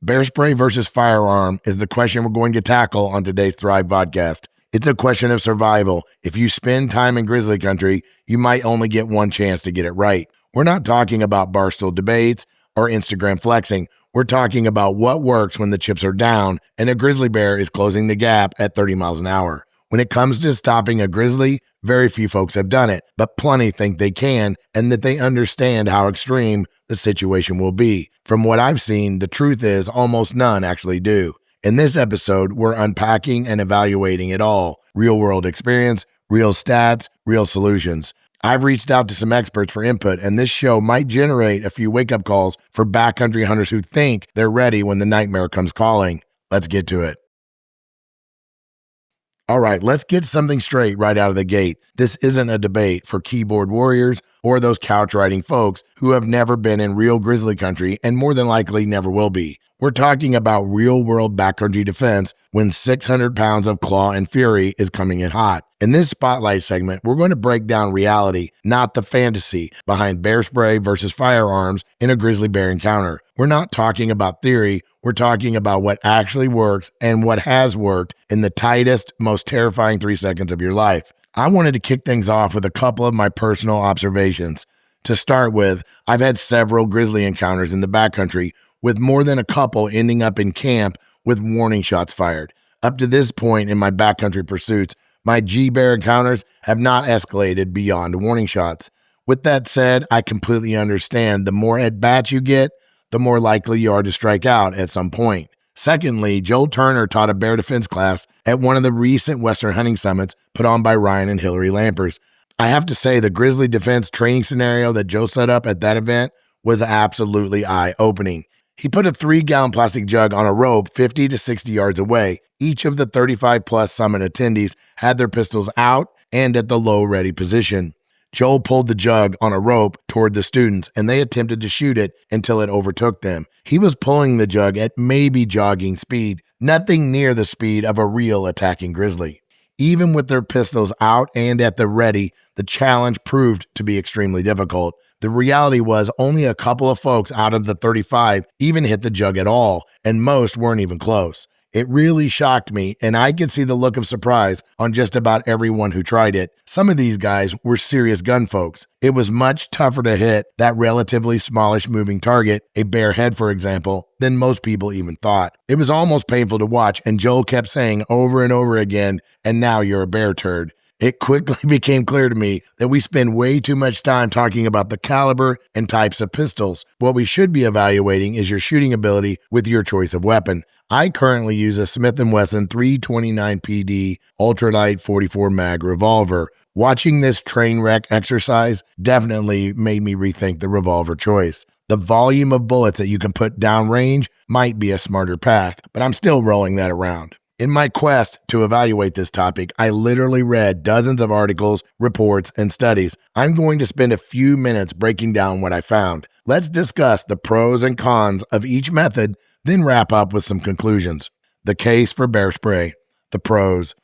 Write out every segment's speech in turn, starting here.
Bear spray versus firearm is the question we're going to tackle on today's Thrive Vodcast. It's a question of survival. If you spend time in grizzly country, you might only get one chance to get it right. We're not talking about barstool debates or Instagram flexing. We're talking about what works when the chips are down and a grizzly bear is closing the gap at 30 miles an hour. When it comes to stopping a grizzly, very few folks have done it, but plenty think they can and that they understand how extreme the situation will be. From what I've seen, the truth is almost none actually do. In this episode, we're unpacking and evaluating it all. Real-world experience, real stats, real solutions. I've reached out to some experts for input, and this show might generate a few wake-up calls for backcountry hunters who think they're ready when the nightmare comes calling. Let's get to it. All right, let's get something straight right out of the gate. This isn't a debate for keyboard warriors or those couch riding folks who have never been in real grizzly country and more than likely never will be. We're talking about real-world backcountry defense when 600 pounds of claw and fury is coming in hot. In this spotlight segment, we're going to break down reality, not the fantasy, behind bear spray versus firearms in a grizzly bear encounter. We're not talking about theory, we're talking about what actually works and what has worked in the tightest, most terrifying 3 seconds of your life. I wanted to kick things off with a couple of my personal observations. To start with, I've had several grizzly encounters in the backcountry, with more than a couple ending up in camp with warning shots fired. Up to this point in my backcountry pursuits, my G-bear encounters have not escalated beyond warning shots. With that said, I completely understand the more at-bats you get, the more likely you are to strike out at some point. Secondly, Joel Turner taught a bear defense class at one of the recent Western hunting summits put on by Ryan and Hillary Lampers. I have to say the grizzly defense training scenario that Joe set up at that event was absolutely eye-opening. He put a 3-gallon plastic jug on a rope 50 to 60 yards away. Each of the 35-plus summit attendees had their pistols out and at the low ready position. Joel pulled the jug on a rope toward the students, and they attempted to shoot it until it overtook them. He was pulling the jug at maybe jogging speed, nothing near the speed of a real attacking grizzly. Even with their pistols out and at the ready, the challenge proved to be extremely difficult. The reality was only a couple of folks out of the 35 even hit the jug at all, and most weren't even close. It really shocked me, and I could see the look of surprise on just about everyone who tried it. Some of these guys were serious gun folks. It was much tougher to hit that relatively smallish moving target, a bear head for example, than most people even thought. It was almost painful to watch, and Joel kept saying over and over again, "And now you're a bear turd." It quickly became clear to me that we spend way too much time talking about the caliber and types of pistols. What we should be evaluating is your shooting ability with your choice of weapon. I currently use a Smith & Wesson 329 PD ultralight 44 mag revolver. Watching this train wreck exercise definitely made me rethink the revolver choice. The volume of bullets that you can put downrange might be a smarter path, but I'm still rolling that around. In my quest to evaluate this topic, I literally read dozens of articles, reports, and studies. I'm going to spend a few minutes breaking down what I found. Let's discuss the pros and cons of each method, then wrap up with some conclusions. The case for bear spray. The pros.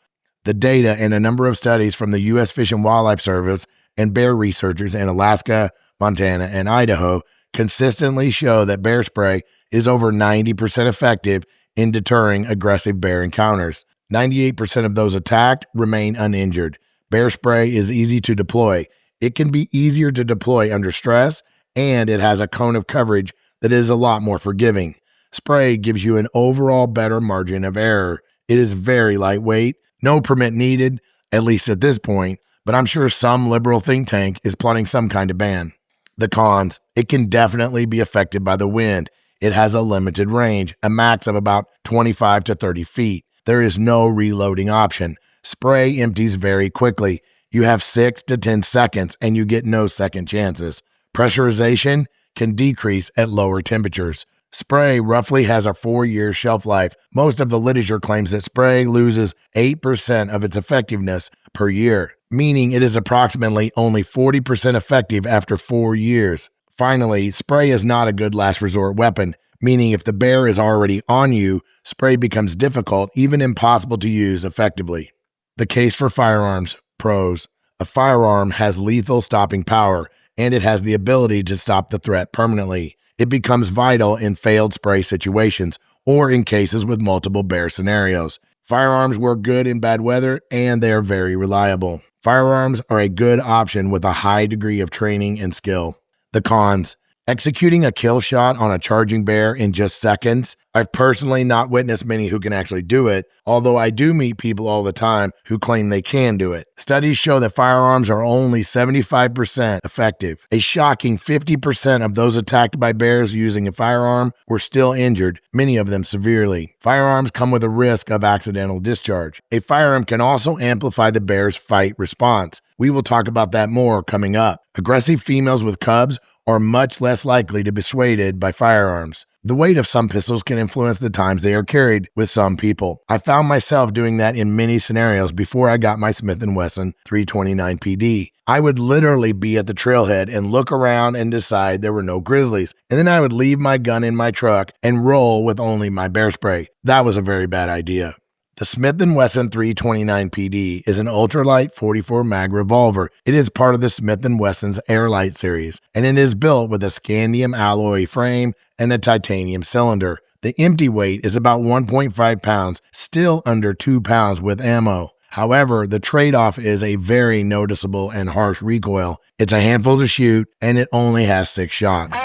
The data and a number of studies from the U.S. Fish and Wildlife Service and bear researchers in Alaska, Montana, and Idaho consistently show that bear spray is over 90% effective in deterring aggressive bear encounters. 98% of those attacked remain uninjured. Bear spray is easy to deploy. It can be easier to deploy under stress, and it has a cone of coverage that is a lot more forgiving. Spray gives you an overall better margin of error. It is very lightweight, no permit needed, at least at this point, but I'm sure some liberal think tank is plotting some kind of ban. The cons. It can definitely be affected by the wind. It has a limited range, a max of about 25 to 30 feet. There is no reloading option. Spray empties very quickly. You have 6 to 10 seconds and you get no second chances. Pressurization can decrease at lower temperatures. Spray roughly has a 4-year shelf life. Most of the literature claims that spray loses 8% of its effectiveness per year, meaning it is approximately only 40% effective after 4 years. Finally, spray is not a good last resort weapon, meaning if the bear is already on you, spray becomes difficult, even impossible to use effectively. The case for firearms. Pros. A firearm has lethal stopping power, and it has the ability to stop the threat permanently. It becomes vital in failed spray situations or in cases with multiple bear scenarios. Firearms work good in bad weather, and they are very reliable. Firearms are a good option with a high degree of training and skill. The cons. Executing a kill shot on a charging bear in just seconds. I've personally not witnessed many who can actually do it, although I do meet people all the time who claim they can do it. Studies show that firearms are only 75% effective. A shocking 50% of those attacked by bears using a firearm were still injured, many of them severely. Firearms come with a risk of accidental discharge. A firearm can also amplify the bear's fight response. We will talk about that more coming up. Aggressive females with cubs are much less likely to be swayed by firearms. The weight of some pistols can influence the times they are carried with some people. I found myself doing that in many scenarios before I got my Smith & Wesson 329 PD. I would literally be at the trailhead and look around and decide there were no grizzlies, and then I would leave my gun in my truck and roll with only my bear spray. That was a very bad idea. The Smith & Wesson 329 PD is an ultralight 44 mag revolver. It is part of the Smith & Wesson's Airlight series, and it is built with a scandium alloy frame and a titanium cylinder. The empty weight is about 1.5 pounds, still under 2 pounds with ammo. However, the trade-off is a very noticeable and harsh recoil. It's a handful to shoot, and it only has 6 shots.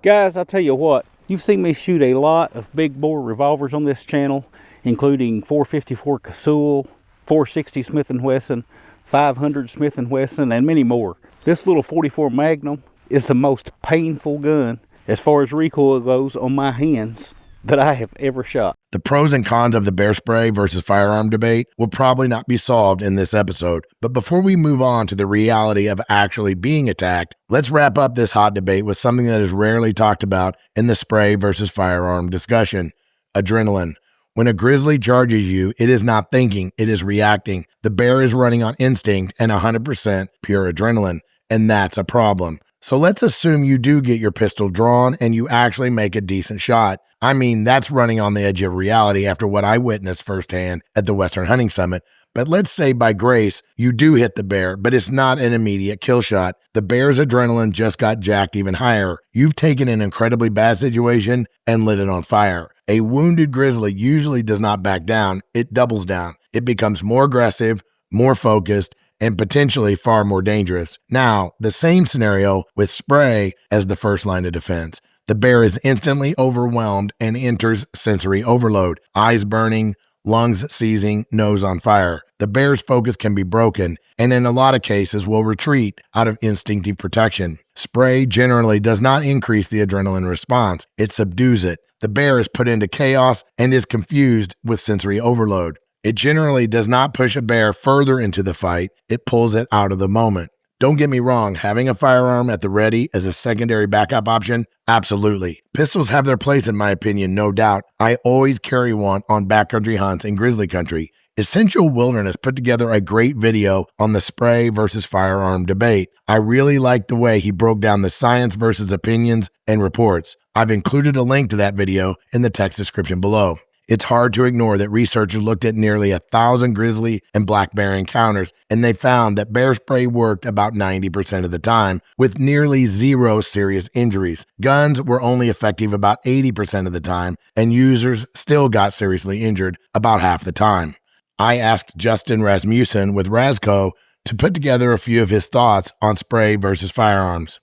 Guys, I'll tell you what. You've seen me shoot a lot of big bore revolvers on this channel, including 454 Casull, 460 Smith & Wesson, 500 Smith & Wesson, and many more. This little 44 Magnum is the most painful gun as far as recoil goes on my hands that I have ever shot. The pros and cons of the bear spray versus firearm debate will probably not be solved in this episode, but before we move on to the reality of actually being attacked, let's wrap up this hot debate with something that is rarely talked about in the spray versus firearm discussion: adrenaline. When a grizzly charges you, it is not thinking, it is reacting. The bear is running on instinct and 100% pure adrenaline, and that's a problem. So let's assume you do get your pistol drawn and you actually make a decent shot. I mean, that's running on the edge of reality after what I witnessed firsthand at the Western Hunting Summit. But let's say by grace, you do hit the bear, but it's not an immediate kill shot. The bear's adrenaline just got jacked even higher. You've taken an incredibly bad situation and lit it on fire. A wounded grizzly usually does not back down, it doubles down. It becomes more aggressive, more focused, and potentially far more dangerous. Now, the same scenario with spray as the first line of defense. The bear is instantly overwhelmed and enters sensory overload, eyes burning, lungs seizing, nose on fire. The bear's focus can be broken, and in a lot of cases will retreat out of instinctive protection. Spray generally does not increase the adrenaline response, it subdues it. The bear is put into chaos and is confused with sensory overload. It generally does not push a bear further into the fight, it pulls it out of the moment. Don't get me wrong, having a firearm at the ready as a secondary backup option, absolutely. Pistols have their place in my opinion, no doubt. I always carry one on backcountry hunts in grizzly country. Essential Wilderness put together a great video on the spray versus firearm debate. I really liked the way he broke down the science versus opinions and reports. I've included a link to that video in the text description below. It's hard to ignore that researchers looked at nearly 1,000 grizzly and black bear encounters, and they found that bear spray worked about 90% of the time, with nearly 0 serious injuries. Guns were only effective about 80% of the time, and users still got seriously injured about half the time. I asked Justin Rasmussen with Rasco to put together a few of his thoughts on spray versus firearms.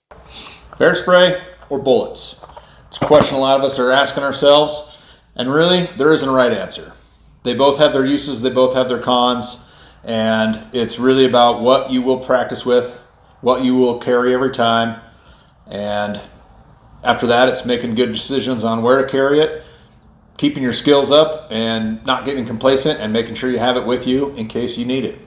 Bear spray or bullets? It's a question a lot of us are asking ourselves. And really, there isn't a right answer. They both have their uses, they both have their cons, and it's really about what you will practice with, what you will carry every time, and after that, it's making good decisions on where to carry it, keeping your skills up, and not getting complacent, and making sure you have it with you in case you need it.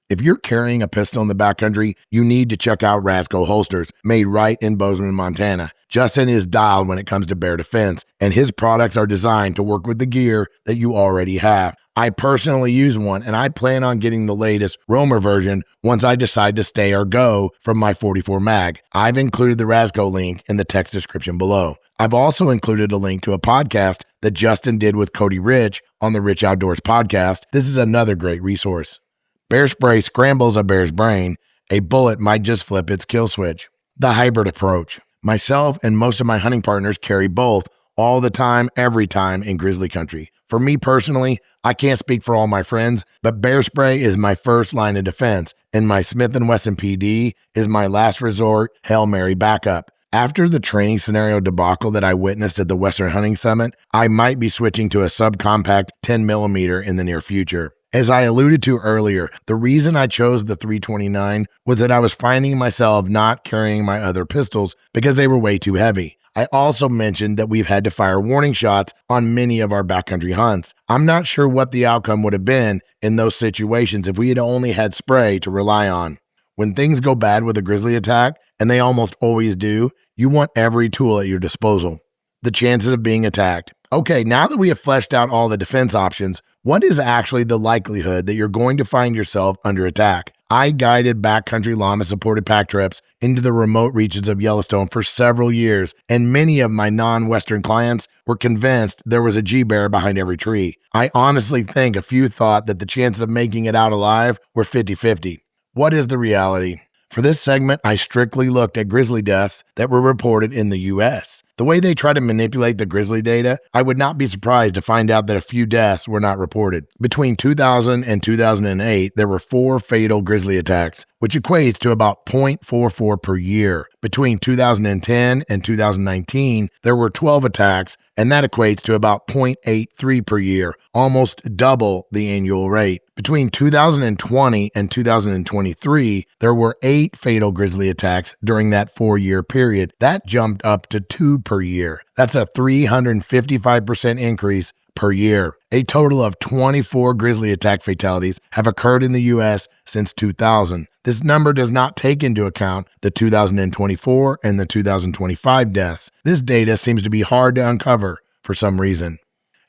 If you're carrying a pistol in the backcountry, you need to check out Rasco holsters, made right in Bozeman, Montana. Justin is dialed when it comes to bear defense, and his products are designed to work with the gear that you already have. I personally use one, and I plan on getting the latest Roamer version once I decide to stay or go from my 44 mag. I've included the Rasco link in the text description below. I've also included a link to a podcast that Justin did with Cody Rich on the Rich Outdoors podcast. This is another great resource. Bear spray scrambles a bear's brain. A bullet might just flip its kill switch. The hybrid approach. Myself and most of my hunting partners carry both all the time, every time in grizzly country. For me personally, I can't speak for all my friends, but bear spray is my first line of defense, and my Smith & Wesson PD is my last resort Hail Mary backup. After the training scenario debacle that I witnessed at the Western Hunting Summit, I might be switching to a subcompact 10mm in the near future. As I alluded to earlier, the reason I chose the 329 was that I was finding myself not carrying my other pistols because they were way too heavy. I also mentioned that we've had to fire warning shots on many of our backcountry hunts. I'm not sure what the outcome would have been in those situations if we had only had spray to rely on. When things go bad with a grizzly attack, and they almost always do, you want every tool at your disposal. The chances of being attacked. Okay, now that we have fleshed out all the defense options, what is actually the likelihood that you're going to find yourself under attack? I guided backcountry llama-supported pack trips into the remote reaches of Yellowstone for several years, and many of my non-Western clients were convinced there was a G-bear behind every tree. I honestly think a few thought that the chances of making it out alive were 50-50. What is the reality? For this segment, I strictly looked at grizzly deaths that were reported in the U.S. The way they try to manipulate the grizzly data, I would not be surprised to find out that a few deaths were not reported. Between 2000 and 2008, there were 4 fatal grizzly attacks, which equates to about 0.44 per year. Between 2010 and 2019, there were 12 attacks, and that equates to about 0.83 per year, almost double the annual rate. Between 2020 and 2023, there were 8 fatal grizzly attacks during that 4-year period. That jumped up to 2 per year. That's a 355% increase per year. A total of 24 grizzly attack fatalities have occurred in the U.S. since 2000. This number does not take into account the 2024 and the 2025 deaths. This data seems to be hard to uncover for some reason.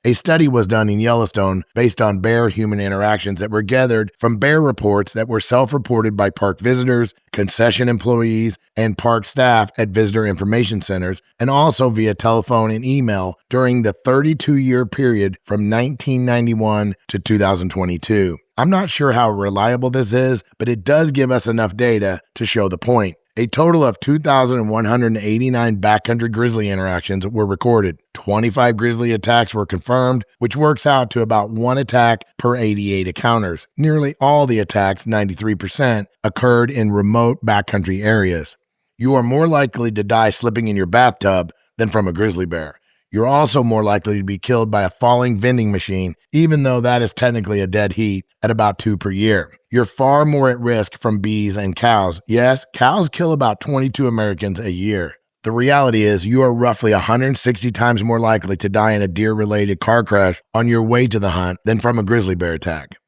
A study was done in Yellowstone based on bear-human interactions that were gathered from bear reports that were self-reported by park visitors, concession employees, and park staff at visitor information centers, and also via telephone and email during the 32-year period from 1991 to 2022. I'm not sure how reliable this is, but it does give us enough data to show the point. A total of 2,189 backcountry grizzly interactions were recorded. 25 grizzly attacks were confirmed, which works out to about 1 attack per 88 encounters. Nearly all the attacks, 93%, occurred in remote backcountry areas. You are more likely to die slipping in your bathtub than from a grizzly bear. You're also more likely to be killed by a falling vending machine, even though that is technically a dead heat, at about 2 per year. You're far more at risk from bees and cows. Yes, cows kill about 22 Americans a year. The reality is you are roughly 160 times more likely to die in a deer-related car crash on your way to the hunt than from a grizzly bear attack.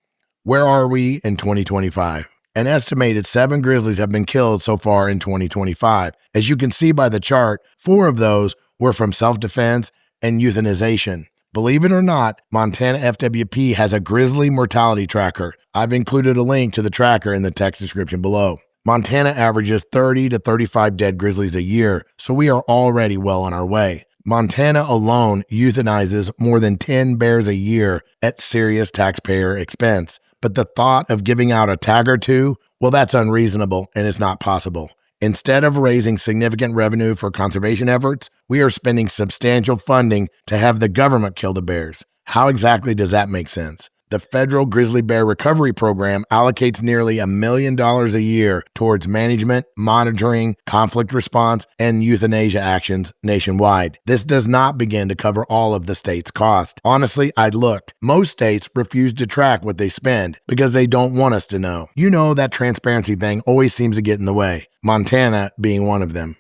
Where are we in 2025? An estimated 7 grizzlies have been killed so far in 2025. As you can see by the chart, 4 of those were from self-defense and euthanization. Believe it or not, Montana FWP has a Grizzly Mortality tracker. I've included a link to the tracker in the text description below. Montana averages 30 to 35 dead grizzlies a year, so we are already well on our way. Montana alone euthanizes more than 10 bears a year at serious taxpayer expense. But the thought of giving out a tag or two, well, that's unreasonable and it's not possible. Instead of raising significant revenue for conservation efforts, we are spending substantial funding to have the government kill the bears. How exactly does that make sense? The federal Grizzly Bear Recovery Program allocates nearly $1 million a year towards management, monitoring, conflict response, and euthanasia actions nationwide. This does not begin to cover all of the state's cost. Honestly, I looked. Most states refuse to track what they spend because they don't want us to know. You know, that transparency thing always seems to get in the way. Montana being one of them.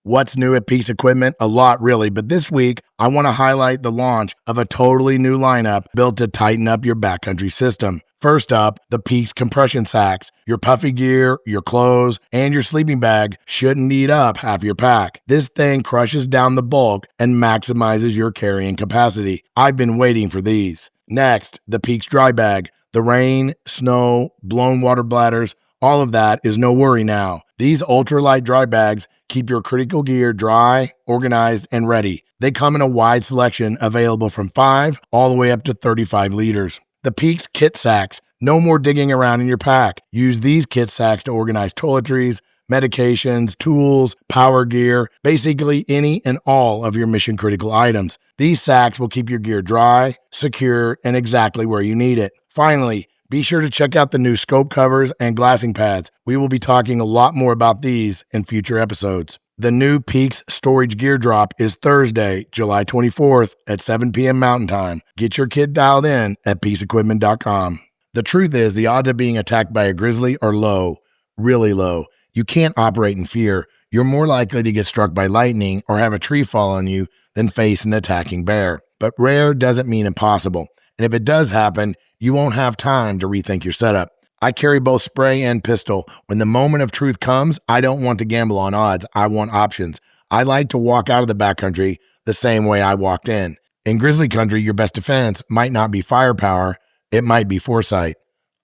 What's new at PEAX equipment? A lot, really, but this week, I want to highlight the launch of a totally new lineup built to tighten up your backcountry system. First up, the PEAX compression sacks. Your puffy gear, your clothes, and your sleeping bag shouldn't eat up half your pack. This thing crushes down the bulk and maximizes your carrying capacity. I've been waiting for these. Next, the PEAX dry bag. The rain, snow, blown water bladders, all of that is no worry now. These ultralight dry bags keep your critical gear dry, organized, and ready. They come in a wide selection available from 5 all the way up to 35 liters. The PEAX kit sacks. No more digging around in your pack. Use these kit sacks to organize toiletries, medications, tools, power gear, basically any and all of your mission critical items. These sacks will keep your gear dry, secure, and exactly where you need it. Finally, be sure to check out the new scope covers and glassing pads. We will be talking a lot more about these in future episodes. The new PEAX storage gear drop is Thursday, July 24th at 7 p.m. Mountain Time. Get your kid dialed in at peaceequipment.com. The truth is, the odds of being attacked by a grizzly are low, really low. You can't operate in fear. You're more likely to get struck by lightning or have a tree fall on you than face an attacking bear. But rare doesn't mean impossible. And if it does happen, you won't have time to rethink your setup. I carry both spray and pistol. When the moment of truth comes, I don't want to gamble on odds. I want options. I like to walk out of the backcountry the same way I walked in. In grizzly country, your best defense might not be firepower. It might be foresight.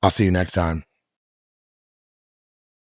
I'll see you next time.